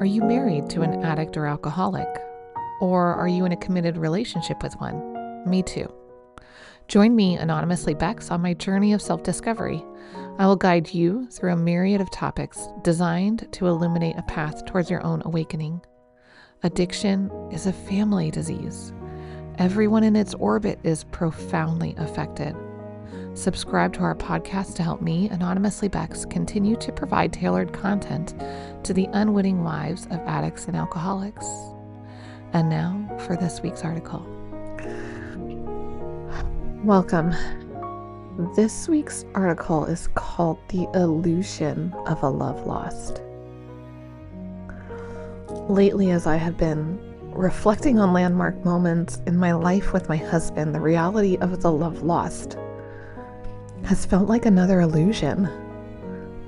Are you married to an addict or alcoholic? Or are you in a committed relationship with one? Me too. Join me, Anonymously Bex, on my journey of self-discovery. I will guide you through a myriad of topics designed to illuminate a path towards your own awakening. Addiction is a family disease. Everyone in its orbit is profoundly affected. Subscribe to our podcast to help me, Anonymously Bex, continue to provide tailored content to the unwitting lives of addicts and alcoholics. And now for this week's article. Welcome. This week's article is called The Illusion of a Love Lost. Lately, as I have been reflecting on landmark moments in my life with my husband, the reality of the love lost has felt like another illusion,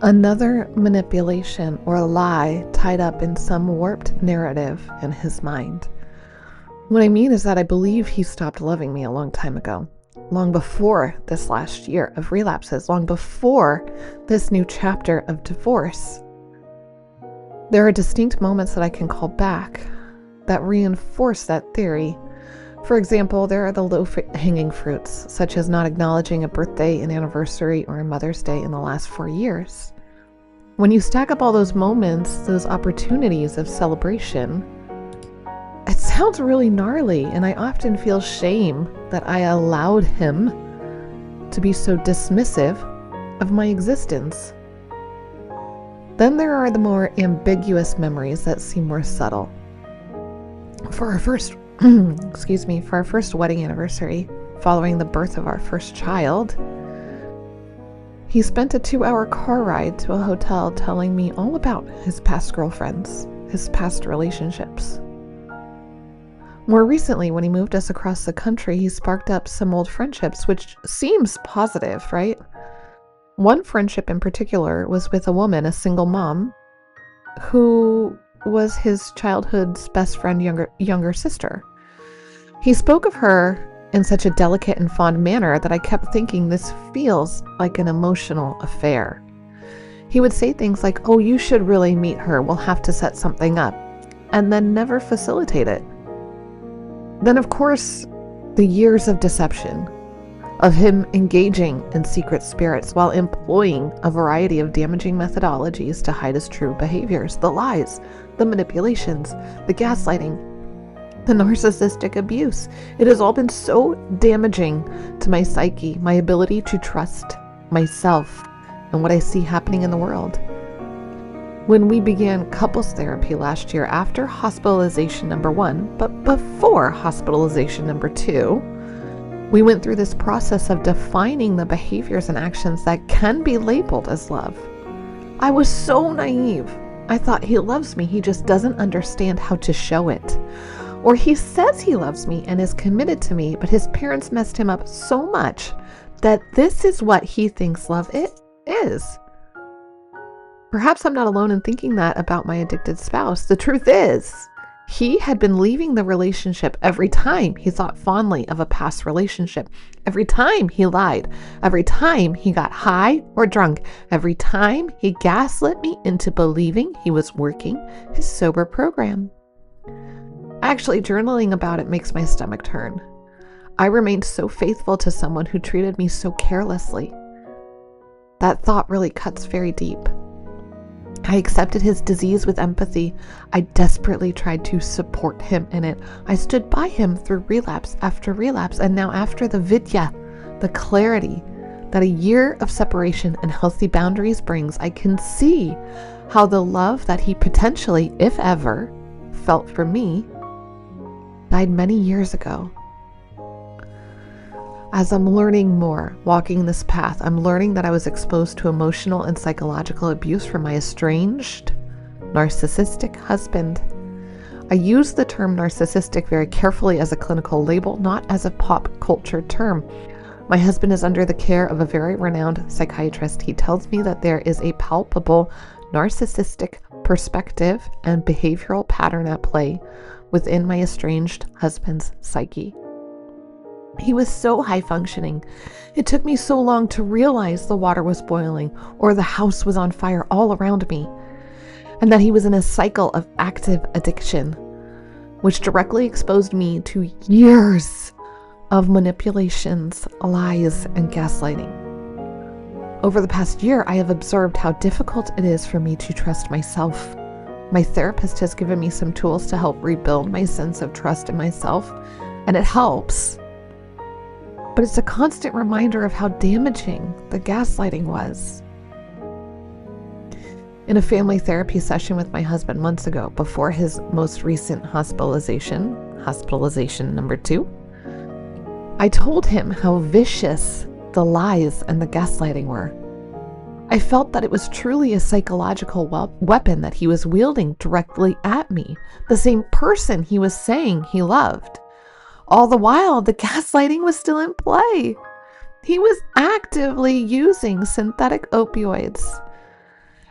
another manipulation or lie tied up in some warped narrative in his mind. What I mean is that I believe he stopped loving me a long time ago, long before this last year of relapses, long before this new chapter of divorce. There are distinct moments that I can call back that reinforce that theory. For example, there are the low-hanging fruits, such as not acknowledging a birthday, an anniversary, or a Mother's Day in the last 4 years. When you stack up all those moments, those opportunities of celebration, it sounds really gnarly, and I often feel shame that I allowed him to be so dismissive of my existence. Then there are the more ambiguous memories that seem more subtle. For our first wedding anniversary, following the birth of our first child, he spent a 2-hour car ride to a hotel telling me all about his past girlfriends, his past relationships. More recently, when he moved us across the country, he sparked up some old friendships, which seems positive, right? One friendship in particular was with a woman, a single mom, who was his childhood's best friend, younger sister. He spoke of her in such a delicate and fond manner that I kept thinking, this feels like an emotional affair. He would say things like, "Oh, you should really meet her. We'll have to set something up," and then never facilitate it. Then, of course, the years of deception, of him engaging in secret spirits while employing a variety of damaging methodologies to hide his true behaviors, the lies, the manipulations, the gaslighting, the narcissistic abuse. It has all been so damaging to my psyche, my ability to trust myself and what I see happening in the world. When we began couples therapy last year after hospitalization number 1, but before hospitalization number 2, we went through this process of defining the behaviors and actions that can be labeled as love. I was so naive. I thought he loves me, he just doesn't understand how to show it. Or he says he loves me and is committed to me, but his parents messed him up so much that this is what he thinks love is. Perhaps I'm not alone in thinking that about my addicted spouse. The truth is, he had been leaving the relationship every time he thought fondly of a past relationship, every time he lied, every time he got high or drunk, every time he gaslit me into believing he was working his sober program. Actually, journaling about it makes my stomach turn. I remained so faithful to someone who treated me so carelessly. That thought really cuts very deep. I accepted his disease with empathy. I desperately tried to support him in it. I stood by him through relapse after relapse, and now after the vidya, the clarity that a year of separation and healthy boundaries brings, I can see how the love that he potentially, if ever, felt for me died many years ago. As I'm learning more, walking this path, I'm learning that I was exposed to emotional and psychological abuse from my estranged, narcissistic husband. I use the term narcissistic very carefully as a clinical label, not as a pop culture term. My husband is under the care of a very renowned psychiatrist. He tells me that there is a palpable narcissistic perspective and behavioral pattern at play within my estranged husband's psyche. He was so high functioning. It took me so long to realize the water was boiling or the house was on fire all around me. and that he was in a cycle of active addiction, which directly exposed me to years of manipulations, lies, and gaslighting. Over the past year, I have observed how difficult it is for me to trust myself. My therapist has given me some tools to help rebuild my sense of trust in myself, and it helps. But it's a constant reminder of how damaging the gaslighting was. In a family therapy session with my husband months ago, before his most recent hospitalization number 2, I told him how vicious the lies and the gaslighting were. I felt that it was truly a psychological weapon that he was wielding directly at me, the same person he was saying he loved. All the while, the gaslighting was still in play. He was actively using synthetic opioids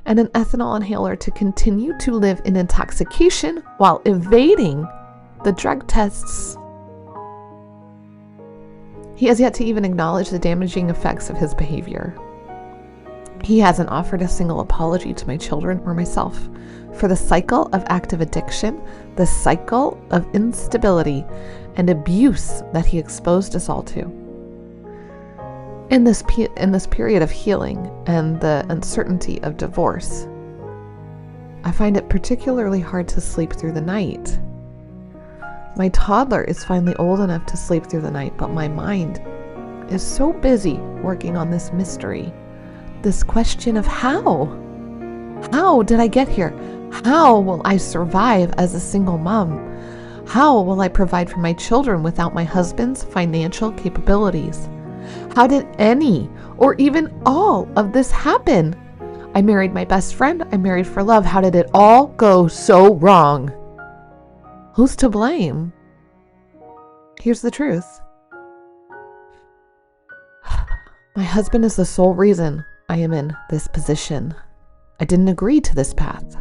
and an ethanol inhaler to continue to live in intoxication while evading the drug tests. He has yet to even acknowledge the damaging effects of his behavior. He hasn't offered a single apology to my children or myself for the cycle of active addiction, the cycle of instability and abuse that he exposed us all to. In this period of healing and the uncertainty of divorce, I find it particularly hard to sleep through the night. My toddler is finally old enough to sleep through the night, but my mind is so busy working on this mystery, this question of how? How did I get here? How will I survive as a single mom? How will I provide for my children without my husband's financial capabilities? How did any or even all of this happen? I married my best friend. I married for love. How did it all go so wrong? Who's to blame? Here's the truth. My husband is the sole reason I am in this position. I didn't agree to this path.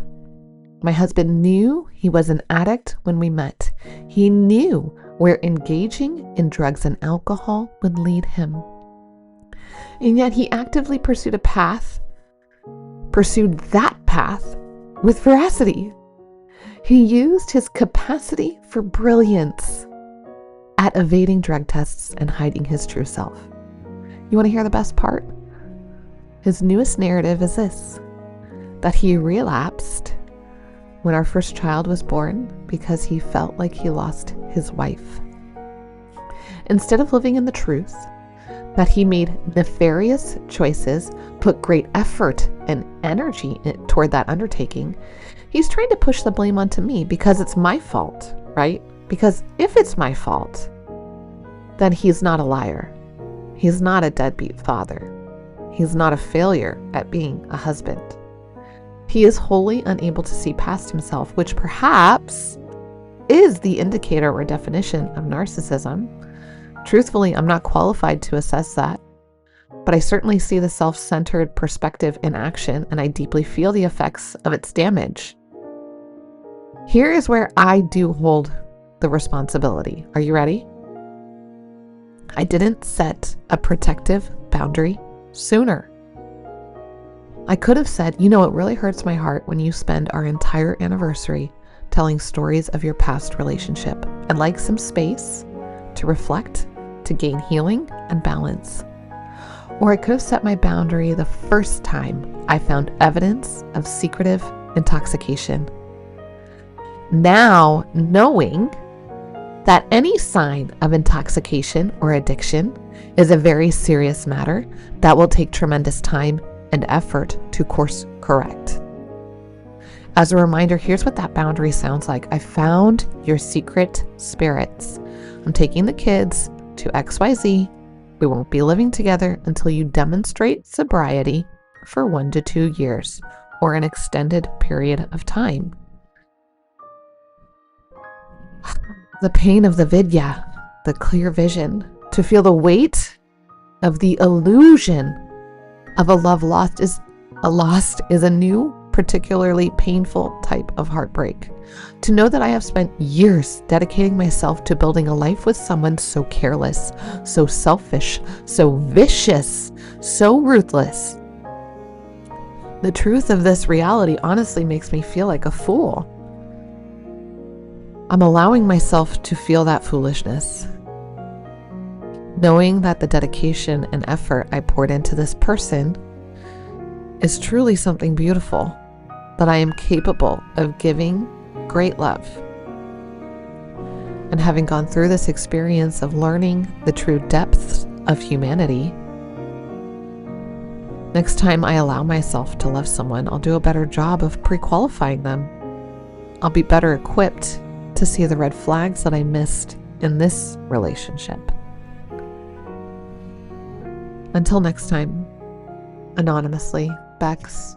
My husband knew he was an addict when we met. He knew where engaging in drugs and alcohol would lead him. And yet he actively pursued that path with veracity. He used his capacity for brilliance at evading drug tests and hiding his true self. You want to hear the best part? His newest narrative is this: that he relapsed when our first child was born because he felt like he lost his wife. Instead of living in the truth that he made nefarious choices, put great effort and energy toward that undertaking, he's trying to push the blame onto me because it's my fault, right? Because if it's my fault, then he's not a liar. He's not a deadbeat father. He's not a failure at being a husband. He is wholly unable to see past himself, which perhaps is the indicator or definition of narcissism. Truthfully, I'm not qualified to assess that, but I certainly see the self-centered perspective in action, and I deeply feel the effects of its damage. Here is where I do hold the responsibility. Are you ready? I didn't set a protective boundary sooner. I could have said, it really hurts my heart when you spend our entire anniversary telling stories of your past relationship. I'd like some space to reflect, to gain healing and balance. Or I could have set my boundary the first time I found evidence of secretive intoxication. Now, knowing that any sign of intoxication or addiction is a very serious matter that will take tremendous time and effort to course correct. As a reminder, here's what that boundary sounds like. I found your secret spirits. I'm taking the kids to XYZ. We won't be living together until you demonstrate sobriety for 1 to 2 years or an extended period of time. The pain of the vidya, the clear vision, to feel the weight of the illusion of a love lost is a new, particularly painful type of heartbreak. To know that I have spent years dedicating myself to building a life with someone so careless, so selfish, so vicious, so ruthless. The truth of this reality honestly makes me feel like a fool. I'm allowing myself to feel that foolishness, knowing that the dedication and effort I poured into this person is truly something beautiful, that I am capable of giving great love. And having gone through this experience of learning the true depths of humanity, next time I allow myself to love someone, I'll do a better job of pre-qualifying them. I'll be better equipped to see the red flags that I missed in this relationship. Until next time, anonymously, Bex.